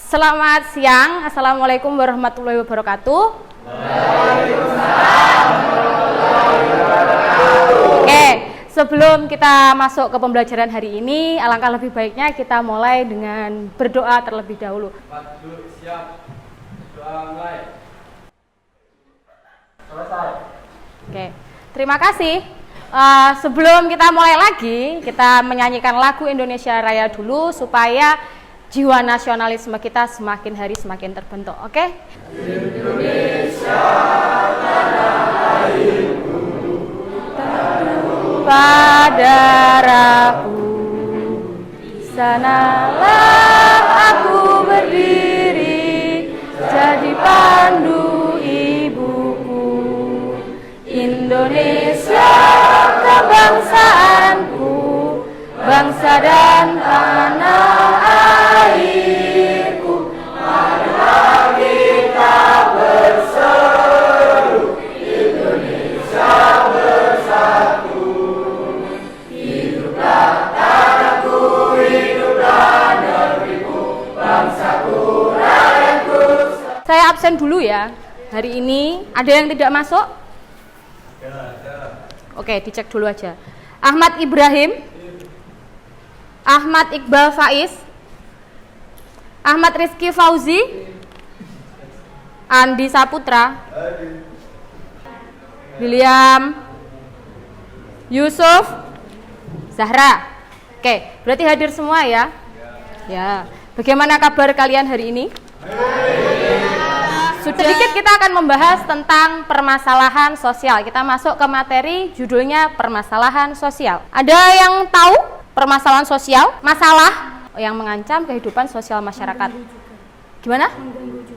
Selamat siang, Assalamualaikum warahmatullahi wabarakatuh. Oke, sebelum kita masuk ke pembelajaran hari ini, alangkah lebih baiknya kita mulai dengan berdoa terlebih dahulu. Siap, doa mulai. Selesai. Oke, terima kasih. Sebelum kita mulai lagi, kita menyanyikan lagu Indonesia Raya dulu supaya jiwa nasionalisme kita semakin hari semakin terbentuk. Oke? Indonesia tanah airku, pada darahku, sanalah aku berdiri, jadi pandu ibuku. Indonesia kebangsaanku, bangsa dan tanah airku. marilah kita berseru, Indonesia bersatu. Hiduplah tanahku, hiduplah negeriku, bangsaku, rakyatku. Saya absen dulu ya. Hari ini ada yang tidak masuk? Oke, dicek dulu aja. Ahmad Ibrahim, Ahmad Iqbal Faiz, Ahmad Rizky Fauzi, Andi Saputra, William, Yusuf, Zahra. Oke, berarti hadir semua ya? Ya. Bagaimana kabar kalian hari ini? Sedikit kita akan membahas tentang permasalahan sosial. Kita masuk ke materi judulnya permasalahan sosial. Ada yang tahu permasalahan sosial? Masalah yang mengancam kehidupan sosial masyarakat. Gimana?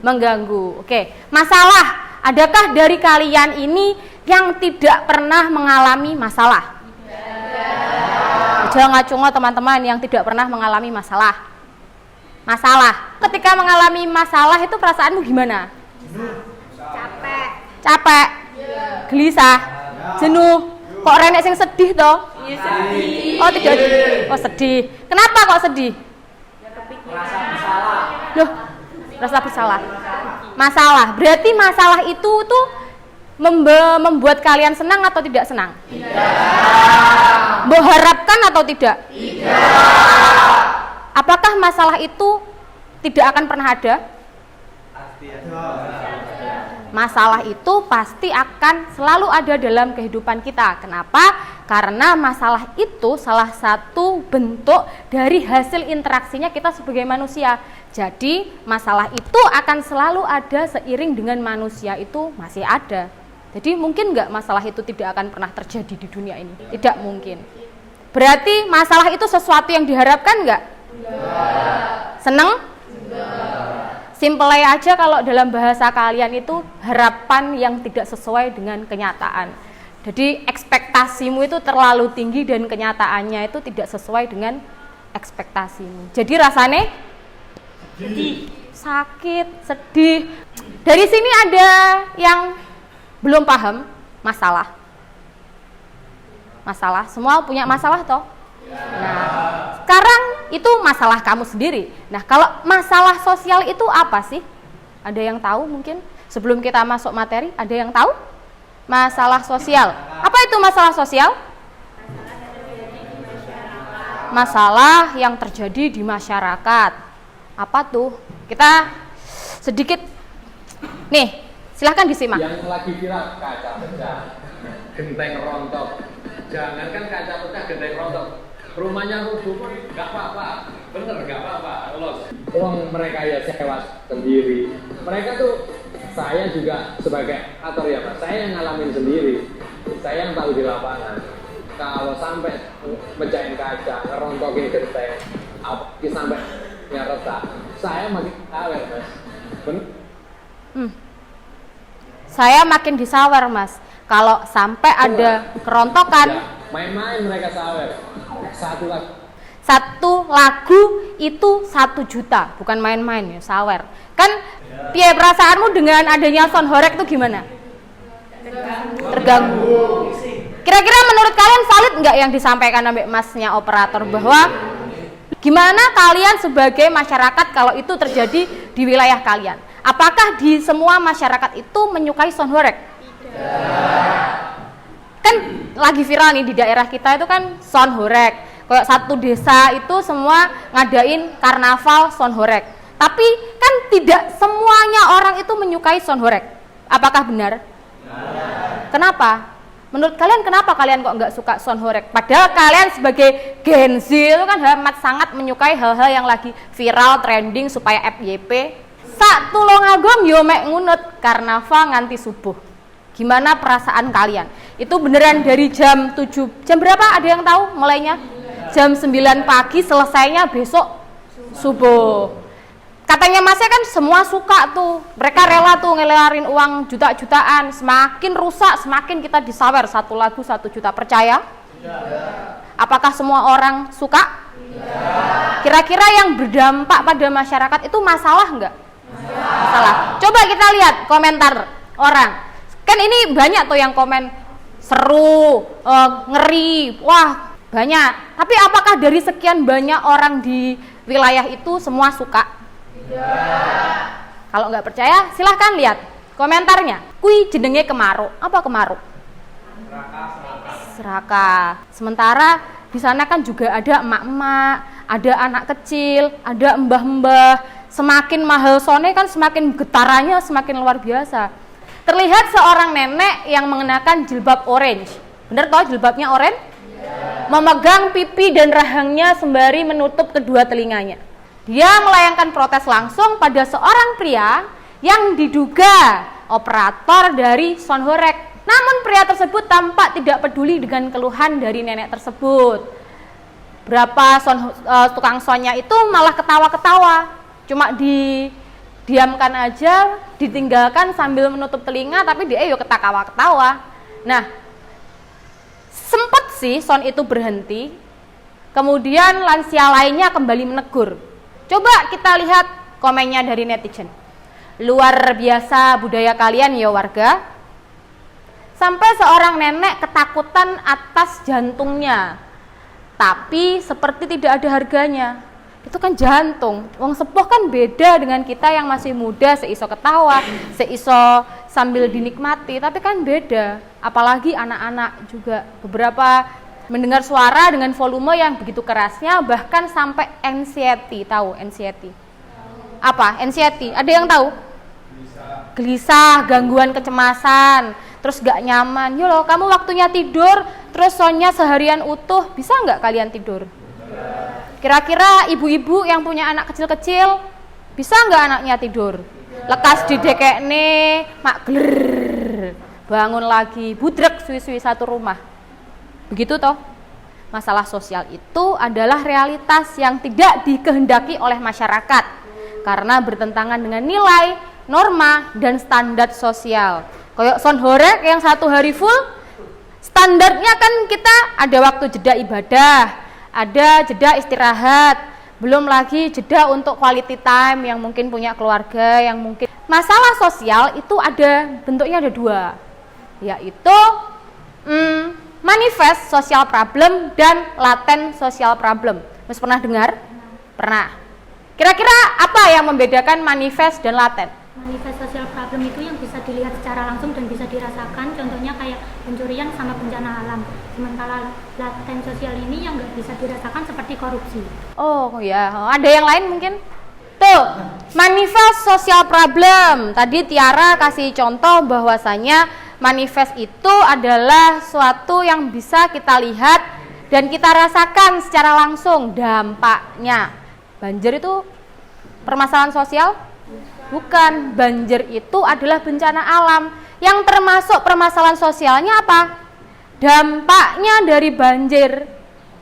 Mengganggu. Oke. Masalah. Adakah dari kalian ini yang tidak pernah mengalami masalah? Jangan ngacungo teman-teman yang tidak pernah mengalami masalah. Masalah. Ketika mengalami masalah itu perasaanmu gimana? Capek, gelisah, jenuh. Kok renek sing sedih toh? Iya sedih. Oh tidak, oh sedih. Kenapa kok sedih? Merasa bersalah. Loh, rasa bersalah. Masalah. Berarti masalah itu tuh membuat kalian senang atau tidak senang? Tidak. Mengharapkan atau tidak? Tidak. Apakah masalah itu tidak akan pernah ada? Masalah itu pasti akan selalu ada dalam kehidupan kita. Kenapa? Karena masalah itu salah satu bentuk dari hasil interaksinya kita sebagai manusia. Jadi masalah itu akan selalu ada seiring dengan manusia itu masih ada. Jadi mungkin nggak masalah itu tidak akan pernah terjadi di dunia ini? Tidak mungkin. Berarti masalah itu sesuatu yang diharapkan nggak? Seneng? Simple aja kalau dalam bahasa kalian itu harapan yang tidak sesuai dengan kenyataan. Jadi ekspektasimu itu terlalu tinggi dan kenyataannya itu tidak sesuai dengan ekspektasimu. Jadi rasanya sedih, sakit, sedih. Dari sini ada yang belum paham masalah. Masalah, semua punya masalah toh? Nah, sekarang itu masalah kamu sendiri. Nah, kalau masalah sosial itu apa sih? Ada yang tahu mungkin? Sebelum kita masuk materi, ada yang tahu? Masalah sosial. Apa itu masalah sosial? Masalah yang terjadi di masyarakat. Apa tuh? Kita sedikit. Nih, silahkan disimak. Yang lagi viral kaca pecah, genteng rontok. Jangankan kaca pecah, genteng rontok. Rumahnya rubuh pun nggak apa-apa, bener nggak apa-apa, lolos. Uang mereka ya sewa sendiri. Mereka tuh, saya juga sebagai aktor ya Mas, saya yang ngalamin sendiri. Saya yang tahu di lapangan. Kalau sampai mecahin kaca, ngerontokin genteng, apalagi sampai retak, saya makin awet Mas. Bener? Saya makin disawer Mas. Kalau sampai ada kerontokan, ya, main-main mereka sawer. Satu lagu itu 1 juta, bukan main-main ya, sawer. Kan piye perasaanmu dengan adanya sound horeg itu gimana? Terganggu. Kira-kira menurut kalian valid nggak yang disampaikan sampai masnya operator bahwa Gimana kalian sebagai masyarakat kalau itu terjadi di wilayah kalian? Apakah di semua masyarakat itu menyukai sound horeg? Tidak. Kan lagi viral nih di daerah kita itu kan sound horeg. Kayak satu desa itu semua ngadain karnaval sound horeg. Tapi kan tidak semuanya orang itu menyukai sound horeg. Apakah benar? Tidak. Kenapa? Menurut kalian kenapa kalian kok nggak suka sound horeg? Padahal kalian sebagai Gen Z itu kan amat sangat menyukai hal-hal yang lagi viral, trending supaya FYP. Sak Tulungagung yo mek ngunut karnaval nganti subuh. Gimana perasaan kalian? Itu beneran dari jam 7, jam berapa ada yang tahu mulainya? Jam 9 pagi, selesainya besok subuh. Katanya Masnya kan semua suka tuh, mereka rela tuh ngelewarin uang juta-jutaan, semakin rusak semakin kita disawer, satu lagu 1 juta, percaya? Tidak. Apakah semua orang suka? Tidak. Kira-kira yang berdampak pada masyarakat itu masalah enggak? Masalah. Coba kita lihat komentar orang, kan ini banyak tuh yang komen seru, ngeri, wah banyak, tapi apakah dari sekian banyak orang di wilayah itu semua suka? Kalau nggak percaya silahkan lihat komentarnya. Kui jenenge kemaruk. Apa kemaruk? Serakah. Sementara di sana kan juga ada emak-emak, ada anak kecil, ada mbah-mbah. Semakin mahal sone kan semakin getarannya semakin luar biasa. Terlihat seorang nenek yang mengenakan jilbab orange. Bener toh jilbabnya orange? Memegang pipi dan rahangnya sembari menutup kedua telinganya. Dia melayangkan protes langsung pada seorang pria yang diduga operator dari sound horeg. Namun pria tersebut tampak tidak peduli dengan keluhan dari nenek tersebut. Berapa tukang soundnya itu malah ketawa-ketawa. Cuma didiamkan aja, ditinggalkan sambil menutup telinga, tapi dia yuk ketawa-ketawa. Nah, sempet sih sound itu berhenti. Kemudian lansia lainnya kembali menegur. Coba kita lihat komennya dari netizen. Luar biasa budaya kalian ya warga. Sampai seorang nenek ketakutan atas jantungnya. Tapi seperti tidak ada harganya. Itu kan jantung. Wong sepuh kan beda dengan kita yang masih muda, seiso ketawa, seiso sambil dinikmati. Tapi kan beda. Apalagi anak-anak juga. Beberapa mendengar suara dengan volume yang begitu kerasnya, bahkan sampai anxiety. Tahu anxiety? Apa anxiety? Ada yang tahu? Gelisah, gangguan kecemasan, terus gak nyaman. Yo loh, kamu waktunya tidur, terus soundnya seharian utuh, bisa nggak kalian tidur? Kira-kira ibu-ibu yang punya anak kecil-kecil, bisa nggak anaknya tidur? Lekas didekekne, mak gler, bangun lagi, budrek suwi-suwi satu rumah. Begitu toh, masalah sosial itu adalah realitas yang tidak dikehendaki oleh masyarakat karena bertentangan dengan nilai, norma, dan standar sosial. Kayak sound horeg yang 1 hari full, standarnya kan kita ada waktu jeda ibadah, ada jeda istirahat, belum lagi jeda untuk quality time yang mungkin punya keluarga, yang mungkin masalah sosial itu ada bentuknya ada 2, yaitu manifest social problem dan latent social problem. Mas pernah dengar? Pernah. Kira-kira apa yang membedakan manifest dan latent? Manifest social problem itu yang bisa dilihat secara langsung dan bisa dirasakan, contohnya kayak pencurian sama bencana alam. Sementara latent sosial ini yang nggak bisa dirasakan seperti korupsi. Oh ya, ada yang lain mungkin? Tuh, manifest social problem. Tadi Tiara kasih contoh bahwasanya manifest itu adalah suatu yang bisa kita lihat dan kita rasakan secara langsung dampaknya. Banjir itu permasalahan sosial? Bukan, banjir itu adalah bencana alam. Yang termasuk permasalahan sosialnya apa? Dampaknya dari banjir.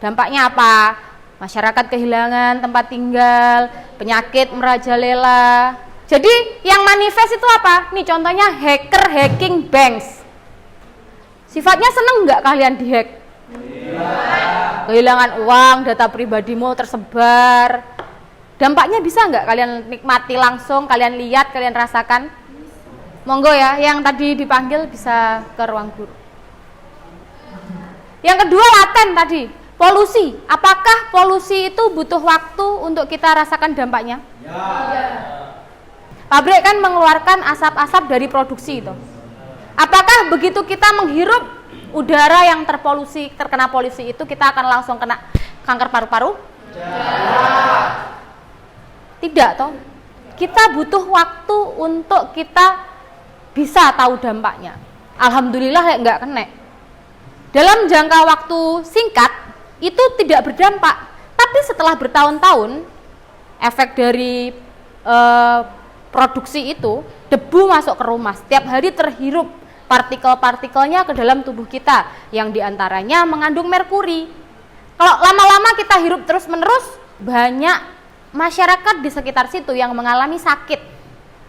Dampaknya apa? Masyarakat kehilangan tempat tinggal, penyakit merajalela. Jadi yang manifest itu apa? Nih contohnya hacker hacking banks. Sifatnya seneng nggak kalian dihack? Iya. Kehilangan uang, data pribadimu tersebar. Dampaknya bisa nggak kalian nikmati langsung, kalian lihat, kalian rasakan? Monggo ya, yang tadi dipanggil bisa ke ruang guru. Yang kedua laten tadi. Polusi, apakah polusi itu butuh waktu untuk kita rasakan dampaknya? Pabrik kan mengeluarkan asap-asap dari produksi itu. Apakah begitu kita menghirup udara yang terpolusi, terkena polusi itu, kita akan langsung kena kanker paru-paru? Tidak toh. Kita butuh waktu untuk kita bisa tahu dampaknya. Alhamdulillah enggak kena. Dalam jangka waktu singkat itu tidak berdampak, tapi setelah bertahun-tahun efek dari produksi itu, debu masuk ke rumah, setiap hari terhirup partikel-partikelnya ke dalam tubuh kita, yang diantaranya mengandung merkuri. Kalau lama-lama kita hirup terus-menerus, banyak masyarakat di sekitar situ yang mengalami sakit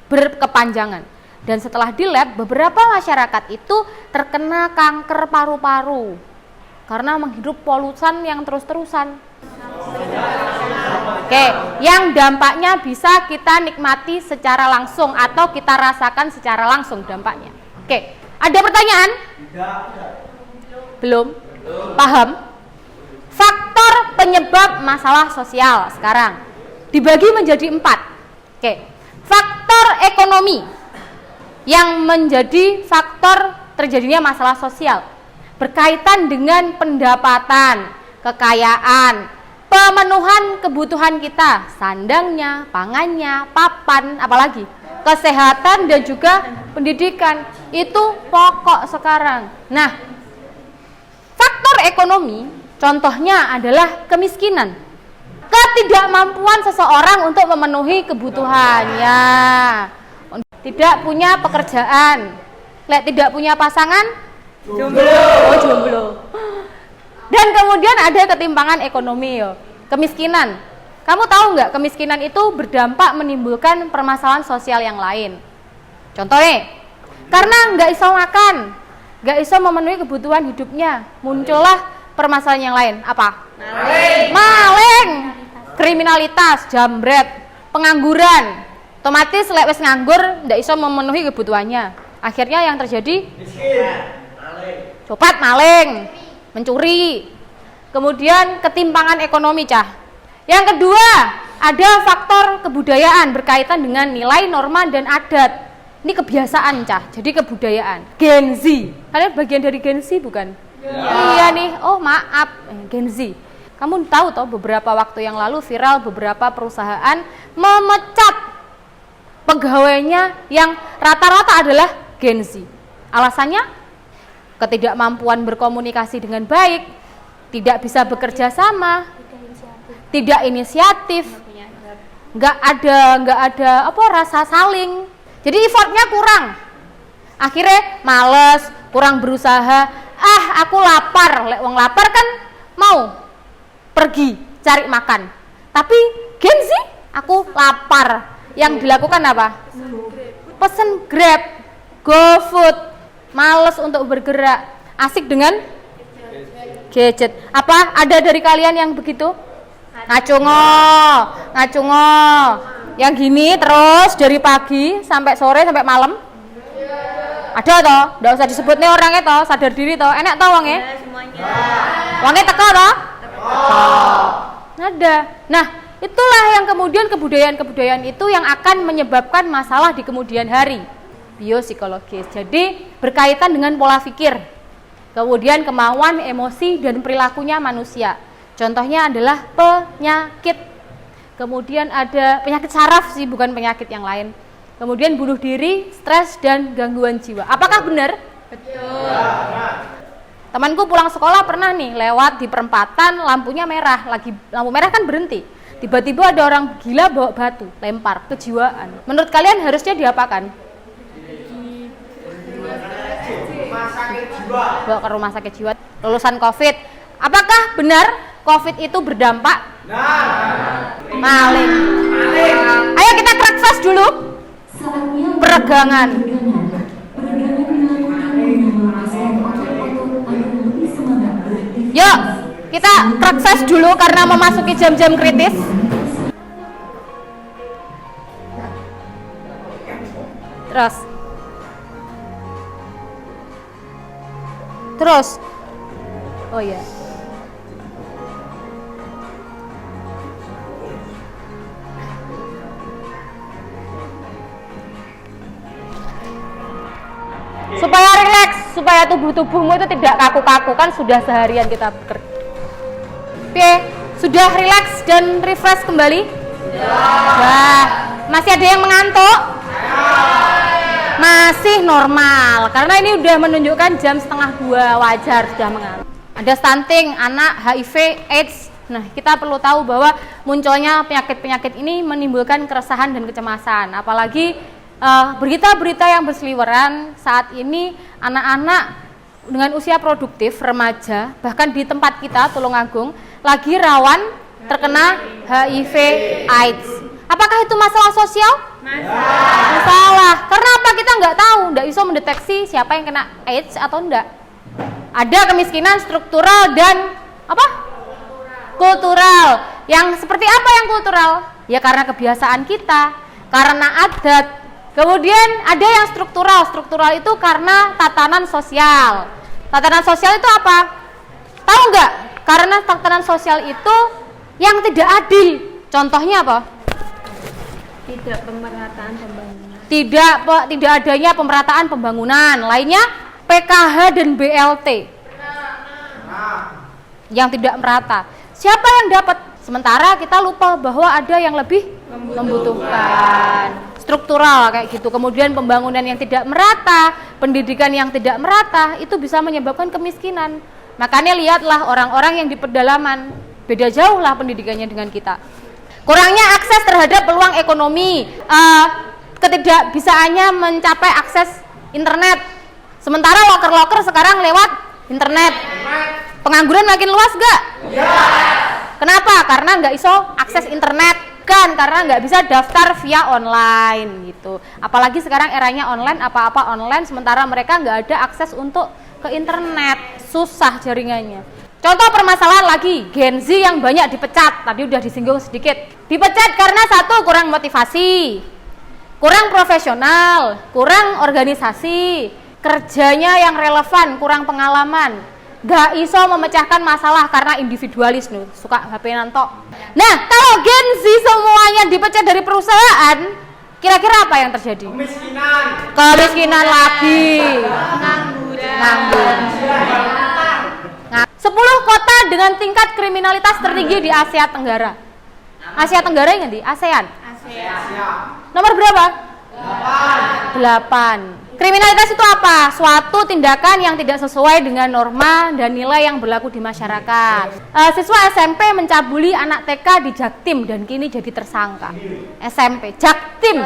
berkepanjangan. Dan setelah di lab, beberapa masyarakat itu terkena kanker paru-paru karena menghirup polusan yang terus-terusan. Oke, yang dampaknya bisa kita nikmati secara langsung atau kita rasakan secara langsung dampaknya. Oke, ada pertanyaan? Belum? Paham? Faktor penyebab masalah sosial sekarang dibagi menjadi 4. Oke, faktor ekonomi yang menjadi faktor terjadinya masalah sosial berkaitan dengan pendapatan, kekayaan, pemenuhan kebutuhan kita, sandangnya, pangannya, papan, apalagi kesehatan dan juga pendidikan. Itu pokok sekarang. Nah, faktor ekonomi contohnya adalah kemiskinan, ketidakmampuan seseorang untuk memenuhi kebutuhannya, tidak punya pekerjaan, tidak punya pasangan, jomblo. Dan kemudian ada ketimpangan ekonomi, kemiskinan. Kamu tahu nggak, kemiskinan itu berdampak menimbulkan permasalahan sosial yang lain. Contohnya, karena nggak bisa makan, nggak bisa memenuhi kebutuhan hidupnya, muncullah permasalahan yang lain. Apa? Maling, kriminalitas, jambret, pengangguran. Otomatis lek wis nganggur ndak iso memenuhi kebutuhannya. Akhirnya yang terjadi copat, maling, mencuri. Kemudian ketimpangan ekonomi, Cah. Yang kedua, ada faktor kebudayaan berkaitan dengan nilai, norma dan adat. Ini kebiasaan, Cah. Jadi kebudayaan. Gen Z. Kalian bagian dari Gen Z bukan? Iya nih. Oh, maaf, Gen Z. Kamu tahu toh beberapa waktu yang lalu viral beberapa perusahaan memecat pegawainya yang rata-rata adalah Gen Z. Alasannya ketidakmampuan berkomunikasi dengan baik, tidak bisa bekerja sama, tidak inisiatif, nggak ada rasa saling. Jadi effortnya kurang. Akhirnya males, kurang berusaha. Aku lapar, lek wong lapar kan mau pergi cari makan. Tapi Gen Z, aku lapar. Yang dilakukan apa? Pesen Grab, GoFood, males untuk bergerak, asik dengan gadget. Apa ada dari kalian yang begitu? Ngacungo, yang gini terus dari pagi sampai sore sampai malam? Ada toh? Nggak usah disebut nih orangnya toh, sadar diri toh. Enak toh wongnya? Wongnya teko toh? Ada. Nah, itulah yang kemudian kebudayaan itu yang akan menyebabkan masalah di kemudian hari. Biopsikologis. Jadi berkaitan dengan pola pikir, kemudian kemauan, emosi dan perilakunya manusia. Contohnya adalah penyakit. Kemudian ada penyakit saraf sih, bukan penyakit yang lain. Kemudian bunuh diri, stres dan gangguan jiwa. Apakah benar? Betul. Temanku pulang sekolah pernah nih lewat di perempatan, lampunya merah, lagi lampu merah kan berhenti. Tiba-tiba ada orang gila bawa batu, lempar, kejiwaan. Menurut kalian harusnya diapakan? Bawa ke rumah sakit jiwa. Lulusan COVID. Apakah benar COVID itu berdampak? Maling. Ayo kita crack fast dulu. Peregangan. Yuk, kita crack fast dulu karena memasuki jam-jam kritis. Terus. Oh ya. Supaya rileks, supaya tubuhmu itu tidak kaku-kaku, kan sudah seharian kita bekerja. Oke, sudah rileks dan refresh kembali? Nah, masih ada yang mengantuk? Masih normal, karena ini udah menunjukkan jam 1:30, wajar sudah mengantuk. Ada stunting, anak, HIV, AIDS. Nah, kita perlu tahu bahwa munculnya penyakit-penyakit ini menimbulkan keresahan dan kecemasan. Apalagi berita-berita yang berseliweran saat ini, anak-anak dengan usia produktif, remaja, bahkan di tempat kita, Tulungagung, lagi rawan terkena HIV AIDS. Apakah itu masalah sosial? Masalah. Karena apa? Kita nggak tahu, nggak bisa mendeteksi siapa yang kena AIDS atau enggak. Ada kemiskinan struktural dan apa? Kultural. Yang seperti apa yang kultural? Ya karena kebiasaan kita, karena adat. Kemudian ada yang struktural. Struktural itu karena tatanan sosial. Tatanan sosial itu apa? Tahu nggak? Karena tatanan sosial itu yang tidak adil. Contohnya apa? Tidak pemerataan pembangunan. Tidak adanya pemerataan pembangunan. Lainnya PKH dan BLT. Yang tidak merata. Siapa yang dapat? Sementara kita lupa bahwa ada yang lebih membutuhkan. Struktural kayak gitu. Kemudian pembangunan yang tidak merata, pendidikan yang tidak merata, itu bisa menyebabkan kemiskinan. Makanya lihatlah orang-orang yang di pedalaman, beda jauh lah pendidikannya dengan kita. Kurangnya akses terhadap peluang ekonomi, ketidakbisaannya mencapai akses internet. Sementara loker-loker sekarang lewat internet. Pengangguran makin luas gak? Kenapa? Karena nggak iso akses internet. Kan karena nggak bisa daftar via online gitu. Apalagi sekarang eranya online, apa-apa online, sementara mereka nggak ada akses untuk ke internet, susah jaringannya. Contoh permasalahan lagi, Gen Z yang banyak dipecat, tadi udah disinggung sedikit. Dipecat karena satu, kurang motivasi, kurang profesional, kurang organisasi, kerjanya yang relevan, kurang pengalaman. Gak iso memecahkan masalah karena individualis nih, suka HP nanto. Nah, kalau Gen Z semuanya dipecat dari perusahaan, kira-kira apa yang terjadi? Kemiskinan lagi. Nganggur. 10 kota dengan tingkat kriminalitas tertinggi di Asia Tenggara. Asia Tenggara ingat di ASEAN? Nomor berapa? 8. Kriminalitas itu apa? Suatu tindakan yang tidak sesuai dengan norma dan nilai yang berlaku di masyarakat. Siswa SMP mencabuli anak TK di Jaktim dan kini jadi tersangka. SMP, Jaktim.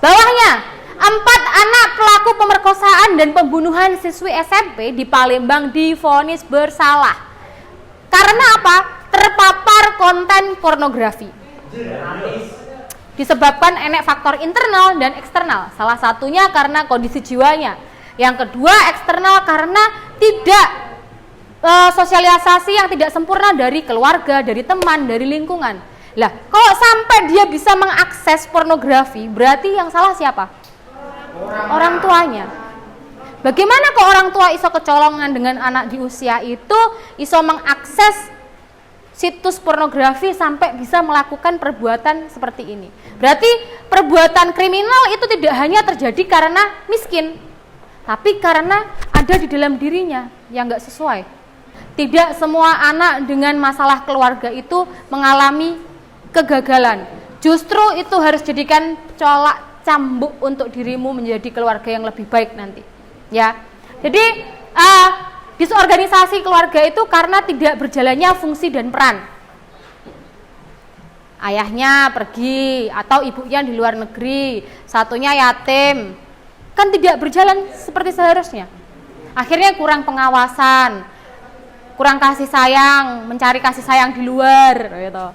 Bawahnya, 4 anak pelaku pemerkosaan dan pembunuhan siswi SMP di Palembang divonis bersalah. Karena apa? Terpapar konten pornografi. Disebabkan enek faktor internal dan eksternal. Salah satunya karena kondisi jiwanya. Yang kedua eksternal karena tidak sosialisasi yang tidak sempurna dari keluarga, dari teman, dari lingkungan. Lah, kalau sampai dia bisa mengakses pornografi, berarti yang salah siapa? Orang tuanya. Bagaimana kok orang tua iso kecolongan dengan anak di usia itu, iso mengakses situs pornografi sampai bisa melakukan perbuatan seperti ini. Berarti perbuatan kriminal itu tidak hanya terjadi karena miskin, tapi karena ada di dalam dirinya yang nggak sesuai. Tidak semua anak dengan masalah keluarga itu mengalami kegagalan. Justru itu harus jadikan colak cambuk untuk dirimu menjadi keluarga yang lebih baik nanti. Ya, jadi disorganisasi keluarga itu karena tidak berjalannya fungsi dan peran. Ayahnya pergi atau ibunya di luar negeri, satunya yatim, kan tidak berjalan seperti seharusnya. Akhirnya kurang pengawasan, kurang kasih sayang, mencari kasih sayang di luar, gitu.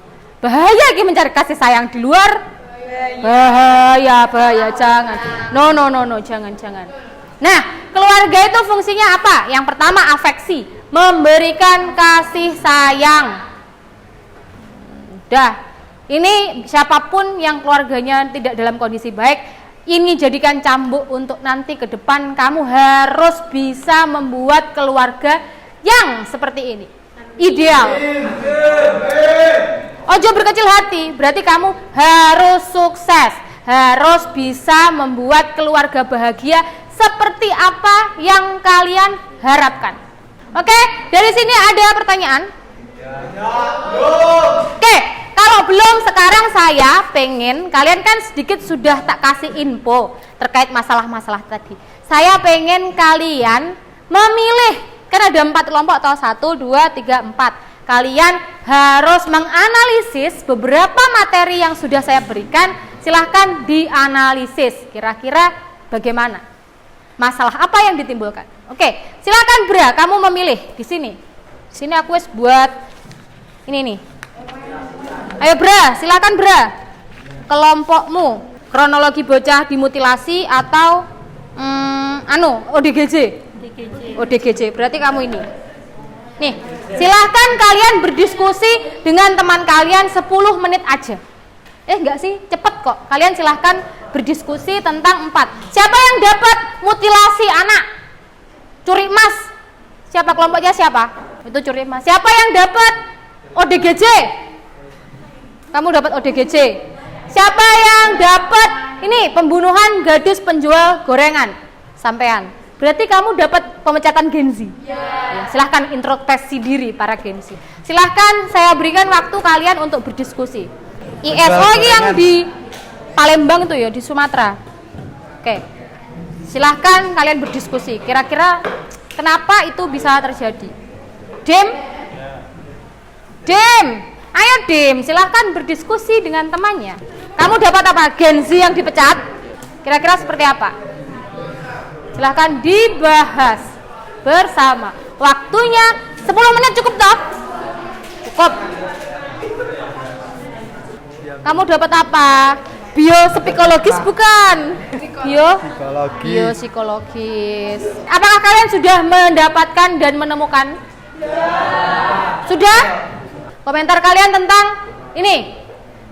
Bahaya lagi mencari kasih sayang di luar. Bahaya, jangan. No, jangan. Nah, keluarga itu fungsinya apa? Yang pertama afeksi, memberikan kasih sayang. Ini siapapun yang keluarganya tidak dalam kondisi baik, ini jadikan cambuk untuk nanti ke depan kamu harus bisa membuat keluarga yang seperti ini. Ideal. Ojo berkecil hati, berarti kamu harus sukses, harus bisa membuat keluarga bahagia seperti apa yang kalian harapkan? Oke, dari sini ada pertanyaan? Oke, kalau belum, sekarang saya pengen, kalian kan sedikit sudah tak kasih info terkait masalah-masalah tadi. Saya pengen kalian memilih, kan ada 4 kelompok atau 1, 2, 3, 4. Kalian harus menganalisis beberapa materi yang sudah saya berikan. Silahkan dianalisis, kira-kira bagaimana, masalah apa yang ditimbulkan. Oke, silahkan Bra, kamu memilih di sini. Di sini aku wis buat ini nih. Ayo Bra, silahkan Bra. Kelompokmu, kronologi bocah dimutilasi atau ODGJ? ODGJ, berarti kamu ini. Nih, silahkan kalian berdiskusi dengan teman kalian 10 menit aja. Enggak sih, cepet kok. Kalian silahkan berdiskusi tentang 4. Siapa yang dapat mutilasi anak? Curi emas. Siapa kelompoknya siapa? Itu curi emas. Siapa yang dapat ODGJ? Kamu dapat ODGJ. Siapa yang dapat ini pembunuhan gadis penjual gorengan? Sampean. Berarti kamu dapat pemecatan Gen Z. Ya, silahkan introspeksi diri para Gen Z. Silahkan saya berikan waktu kalian untuk berdiskusi. ISO ini yang di Palembang itu ya, di Sumatera. Oke, silahkan kalian berdiskusi. Kira-kira kenapa itu bisa terjadi? Dem, ayo Dem, silahkan berdiskusi dengan temannya. Kamu dapat apa? Gen Z yang dipecat? Kira-kira seperti apa? Silahkan dibahas bersama. Waktunya 10 menit cukup toh? Cukup. Kamu dapat apa? Biopsikologis bukan? Biopsikologis. Apakah kalian sudah mendapatkan dan menemukan? Sudah? Komentar kalian tentang ini,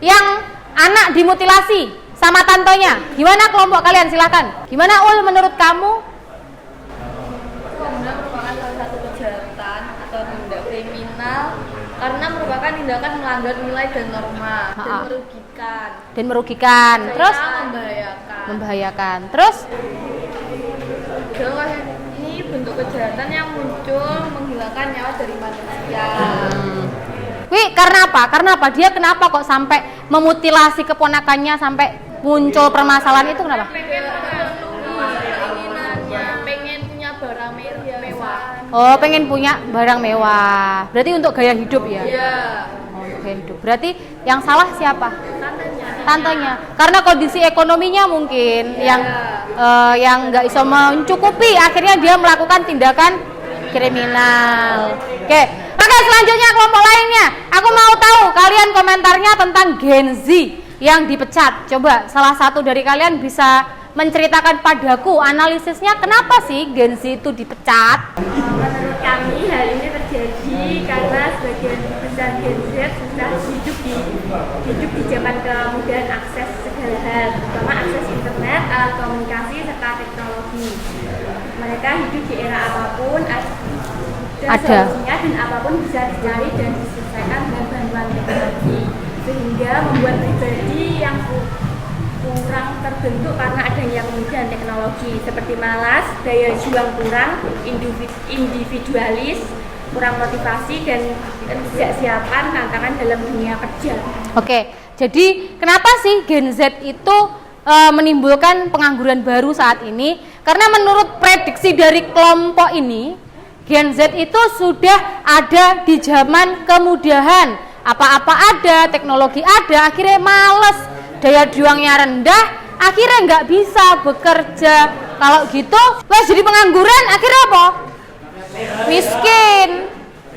yang anak dimutilasi sama tantonya. Gimana kelompok kalian? Silakan. Gimana Ul menurut kamu? Benda merupakan salah satu kejahatan atau tindak kriminal karena merupakan tindakan melanggar nilai dan norma dan merugikan. Terus membahayakan. Terus ini bentuk kejahatan yang muncul menghilangkan nyawa dari manusia. Wih, karena apa? Dia kenapa kok sampai memutilasi keponakannya sampai muncul permasalahan itu kenapa? Pengen punya barang mewah. Oh, pengen punya barang mewah. Berarti untuk gaya hidup ya? Iya. Oh, untuk gaya hidup. Berarti yang salah siapa? Tantenya. Karena kondisi ekonominya mungkin yang nggak bisa mencukupi, akhirnya dia melakukan tindakan kriminal. Oke, selanjutnya kelompok lainnya. Aku mau tahu kalian komentarnya tentang Gen Z yang dipecat. Coba salah satu dari kalian bisa menceritakan padaku analisisnya kenapa sih Gen Z itu dipecat? Menurut kami hal ini terjadi karena sebagian besar Gen Z sudah hidup di zaman kemudahan akses segala hal, terutama akses internet, alat komunikasi serta teknologi. Mereka hidup di era apapun dan solusinya dan apapun bisa dicari dan diselesaikan dengan bantuan teknologi, sehingga membuat pribadi yang kurang terbentuk karena adanya kemudahan teknologi seperti malas, daya juang kurang, individualis, kurang motivasi dan ketidaksiapan tantangan dalam dunia kerja. Oke, jadi kenapa sih Gen Z itu menimbulkan pengangguran baru saat ini? Karena menurut prediksi dari kelompok ini, Gen Z itu sudah ada di zaman kemudahan, apa-apa ada, teknologi ada, akhirnya males, daya juangnya rendah, akhirnya nggak bisa bekerja. Kalau gitu, wah jadi pengangguran, akhirnya apa?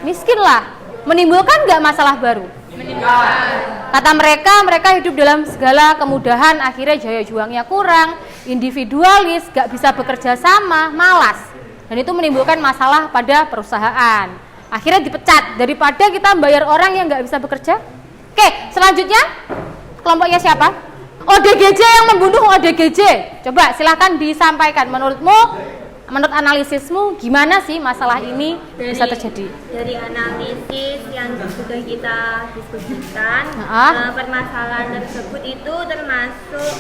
Miskin lah. Menimbulkan nggak masalah baru? Kata mereka hidup dalam segala kemudahan, akhirnya daya juangnya kurang, individualis, nggak bisa bekerja sama, malas. Dan itu menimbulkan masalah pada perusahaan. Akhirnya dipecat daripada kita bayar orang yang nggak bisa bekerja. Oke, selanjutnya kelompoknya siapa? ODGJ yang membunuh ODGJ. Coba silahkan disampaikan. Menurutmu Menurut analisismu gimana sih masalah ini bisa terjadi? Dari analisis yang sudah kita diskusikan, permasalahan tersebut itu termasuk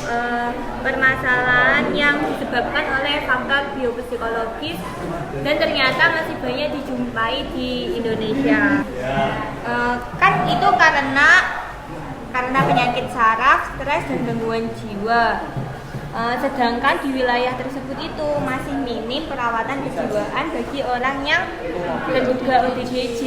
permasalahan yang disebabkan oleh faktor biopsikologis dan ternyata masih banyak dijumpai di Indonesia. Kan itu karena penyakit saraf, stres dan gangguan jiwa. Sedangkan di wilayah tersebut itu masih minim perawatan kejiwaan bagi orang yang terduga ODGJ.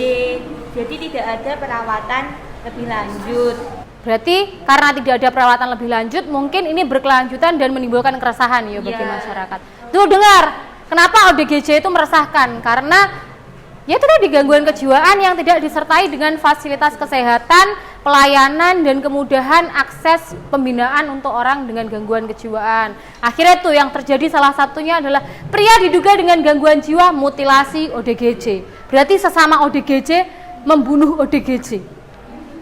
Jadi tidak ada perawatan lebih lanjut. Berarti karena tidak ada perawatan lebih lanjut, mungkin ini berkelanjutan dan menimbulkan keresahan ya bagi masyarakat. Tuh dengar, kenapa ODGJ itu meresahkan? Karena ya itu tadi gangguan kejiwaan yang tidak disertai dengan fasilitas kesehatan, pelayanan dan kemudahan akses pembinaan untuk orang dengan gangguan kejiwaan. Akhirnya tuh yang terjadi salah satunya adalah pria diduga dengan gangguan jiwa mutilasi ODGJ. Berarti sesama ODGJ membunuh ODGJ.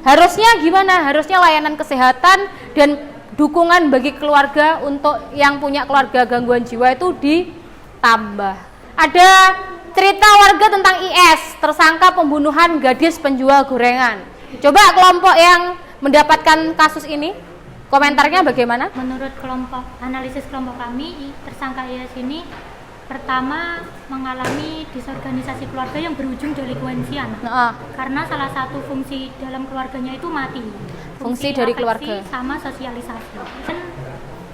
Harusnya gimana? Harusnya layanan kesehatan dan dukungan bagi keluarga untuk yang punya keluarga gangguan jiwa itu ditambah. Ada cerita warga tentang IS, tersangka pembunuhan gadis penjual gorengan. Coba kelompok yang mendapatkan kasus ini, komentarnya bagaimana? Menurut analisis kelompok kami, tersangka IS ini pertama mengalami disorganisasi keluarga yang berujung delinkuensian. Karena salah satu fungsi dalam keluarganya itu mati. Fungsi dari keluarga sama sosialisasi. Dan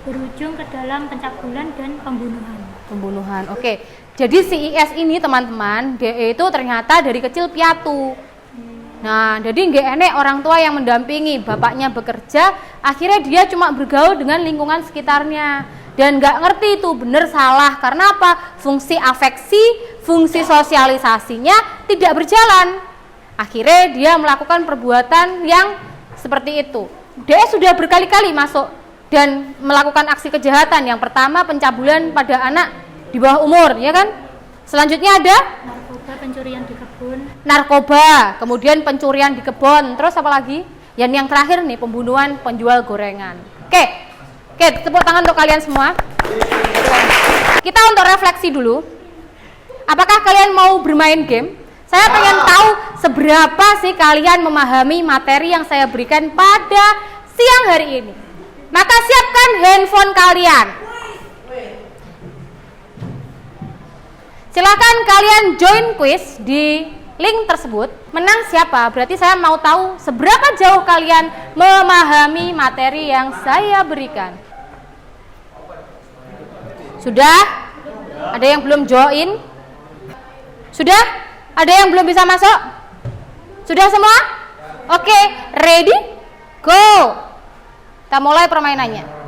berujung ke dalam pencabulan dan pembunuhan. Oke. Jadi si IS ini teman-teman, dia itu ternyata dari kecil piatu. Nah, jadi nggak enek orang tua yang mendampingi, bapaknya bekerja, akhirnya dia cuma bergaul dengan lingkungan sekitarnya dan nggak ngerti itu benar salah. Karena apa? Fungsi afeksi, fungsi sosialisasinya tidak berjalan. Akhirnya dia melakukan perbuatan yang seperti itu. Dia sudah berkali-kali masuk dan melakukan aksi kejahatan. Yang pertama pencabulan pada anak di bawah umur, ya kan? Selanjutnya ada narkoba, pencurian di kebun. Narkoba, kemudian pencurian di kebun, terus apa lagi? Yang terakhir nih, pembunuhan penjual gorengan. Oke, tepuk tangan untuk kalian semua. Kita untuk refleksi dulu. Apakah kalian mau bermain game? Saya pengen tahu seberapa sih kalian memahami materi yang saya berikan pada siang hari ini. Maka siapkan handphone kalian. Silakan kalian join quiz di link tersebut. Menang siapa? Berarti saya mau tahu seberapa jauh kalian memahami materi yang saya berikan. Sudah? Ada yang belum join? Sudah? Ada yang belum bisa masuk? Sudah semua? Oke, ready? Go! Kita mulai permainannya.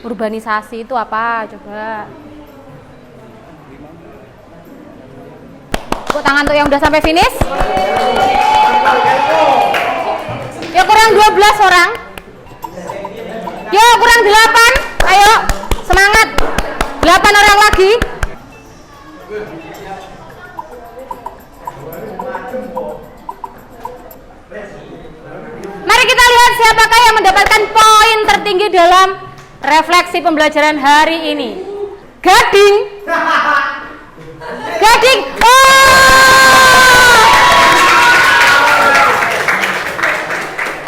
Urbanisasi itu apa? Coba. Tepuk tangan untuk yang udah sampai finish. Ya kurang 12 orang. Ya kurang 8. Ayo, semangat. 8 orang lagi. Mari kita lihat siapakah yang mendapatkan poin tertinggi dalam refleksi pembelajaran hari ini. Gading. Gading.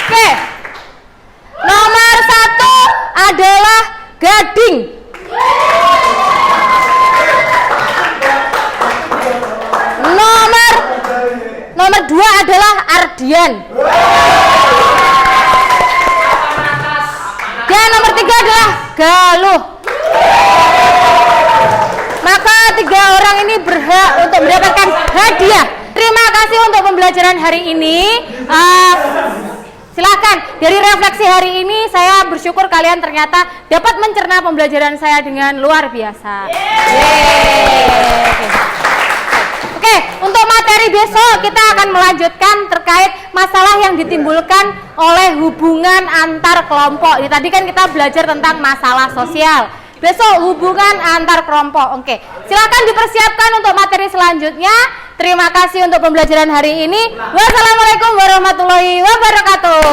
Oke. Nomor 1 adalah Gading. Nomor 2 adalah Ardian. Dan nomor 3 adalah Galuh. Maka 3 orang ini berhak untuk mendapatkan hadiah. Terima kasih untuk pembelajaran hari ini. Silakan. Dari refleksi hari ini saya bersyukur kalian ternyata dapat mencerna pembelajaran saya dengan luar biasa. Oke, untuk materi besok kita akan melanjutkan terkait masalah yang ditimbulkan oleh hubungan antar kelompok. Tadi kan kita belajar tentang masalah sosial. besok hubungan antar kelompok. Oke, silakan dipersiapkan untuk materi selanjutnya. Terima kasih untuk pembelajaran hari ini. Wassalamualaikum warahmatullahi wabarakatuh.